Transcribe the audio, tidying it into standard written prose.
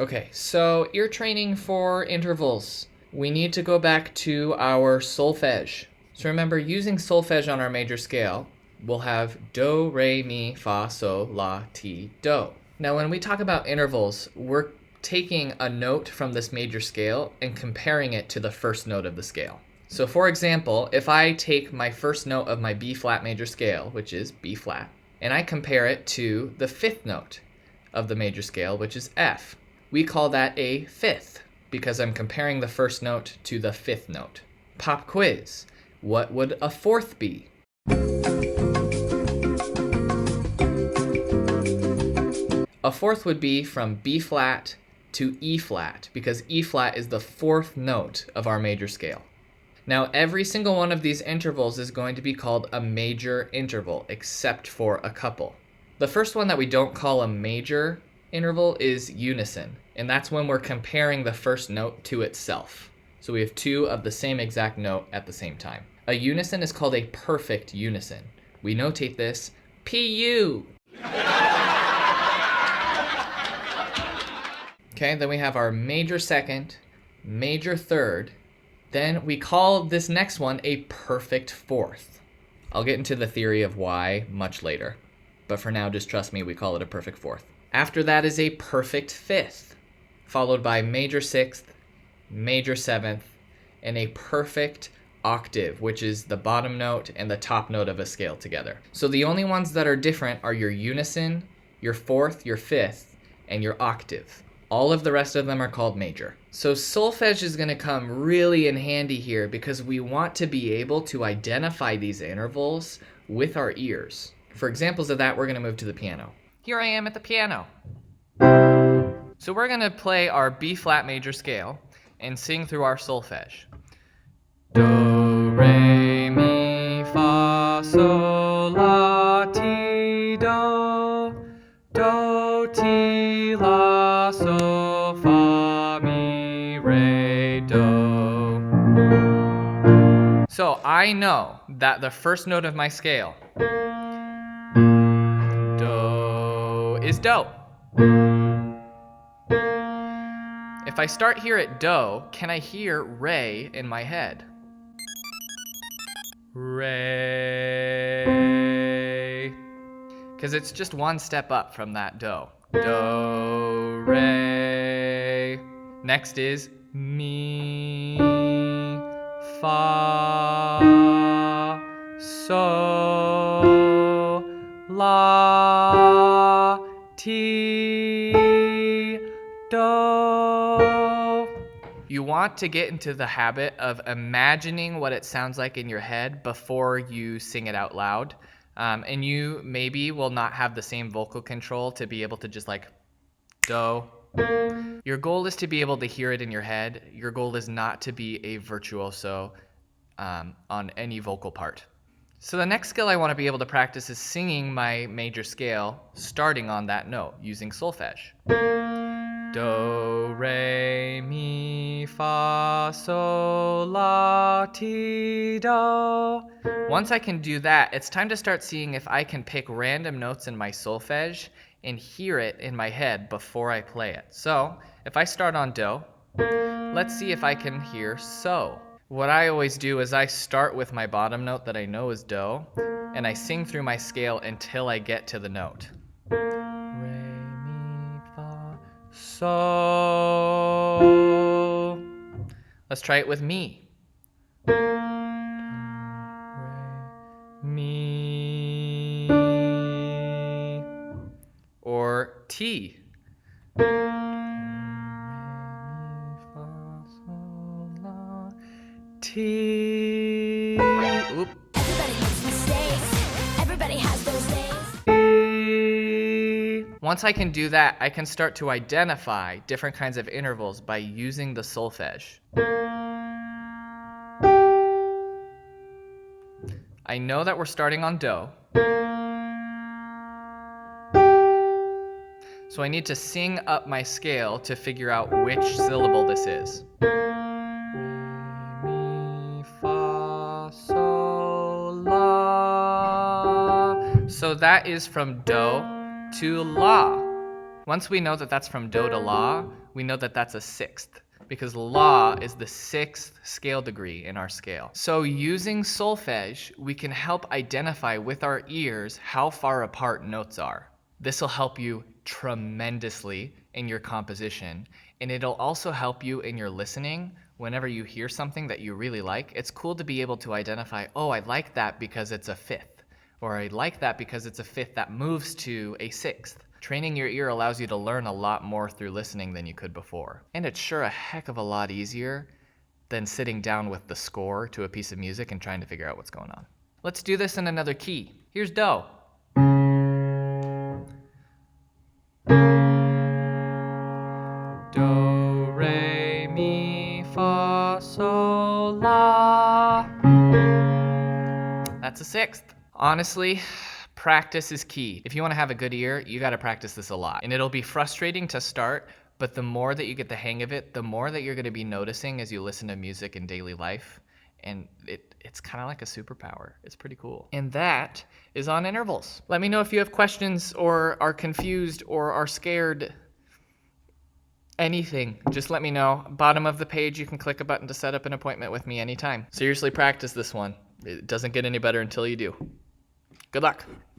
Okay, so ear training for intervals. We need to go back to our solfege. So remember, using solfege on our major scale, we'll have do, re, mi, fa, sol, la, ti, do. Now when we talk about intervals, we're taking a note from this major scale and comparing it to the first note of the scale. So for example, if I take my first note of my B flat major scale, which is B flat, and I compare it to the fifth note of the major scale, which is F, we call that a fifth because I'm comparing the first note to the fifth note. Pop quiz. What would a fourth be? A fourth would be from B flat to E flat because E flat is the fourth note of our major scale. Now, every single one of these intervals is going to be called a major interval, except for a couple. The first one that we don't call a major interval is unison, and that's when we're comparing the first note to itself. So we have two of the same exact note at the same time. A unison is called a perfect unison. We notate this PU. Okay, then we have our major second, major third. Then we call this next one a perfect fourth. I'll get into the theory of why much later, but for now, just trust me, we call it a perfect fourth. After that is a perfect fifth, followed by major sixth, major seventh, and a perfect octave, which is the bottom note and the top note of a scale together. So the only ones that are different are your unison, your fourth, your fifth, and your octave. All of the rest of them are called major. So solfege is going to come really in handy here because we want to be able to identify these intervals with our ears. For examples of that, we're going to move to the piano. Here I am at the piano. So we're going to play our B flat major scale and sing through our solfege. Do, re, mi, fa, sol, la, ti, do. Do, ti, la, sol, fa, mi, re, do. So I know that the first note of my scale, do, is do. If I start here at do, can I hear re in my head? Re. Because it's just one step up from that do. Do, re. Next is mi, fa, sol, la, ti, do. You want to get into the habit of imagining what it sounds like in your head before you sing it out loud. And you maybe will not have the same vocal control to be able to just like do. Your goal is to be able to hear it in your head. Your goal is not to be a virtuoso on any vocal part. So the next skill I want to be able to practice is singing my major scale starting on that note using solfege. Do, re, mi, fa, sol, la, ti, do. Once I can do that, it's time to start seeing if I can pick random notes in my solfege and hear it in my head before I play it. So if I start on do, let's see if I can hear so. What I always do is I start with my bottom note that I know is do, and I sing through my scale until I get to the note. So let's try it with me. Mi. Or T. T. Oop. Everybody makes mistakes. Everybody has those days. Once I can do that, I can start to identify different kinds of intervals by using the solfege. I know that we're starting on do. So I need to sing up my scale to figure out which syllable this is. Re, mi, fa, sol, la. So that is from do to la. Once we know that that's from do to la, we know that that's a sixth because la is the sixth scale degree in our scale. So using solfege, we can help identify with our ears how far apart notes are. This will help you tremendously in your composition, and it'll also help you in your listening. Whenever you hear something that you really like, it's cool to be able to identify, oh, I like that because it's a fifth, or I like that because it's a fifth that moves to a sixth. Training your ear allows you to learn a lot more through listening than you could before. And it's sure a heck of a lot easier than sitting down with the score to a piece of music and trying to figure out what's going on. Let's do this in another key. Here's Do. Do, re, mi, fa, sol, la. That's a sixth. Honestly, practice is key. If you want to have a good ear, you got to practice this a lot. And it'll be frustrating to start, but the more that you get the hang of it, the more that you're going to be noticing as you listen to music in daily life. And it's kind of like a superpower. It's pretty cool. And that is on intervals. Let me know if you have questions or are confused or are scared. Anything, just let me know. Bottom of the page, you can click a button to set up an appointment with me anytime. Seriously, practice this one. It doesn't get any better until you do. Good luck.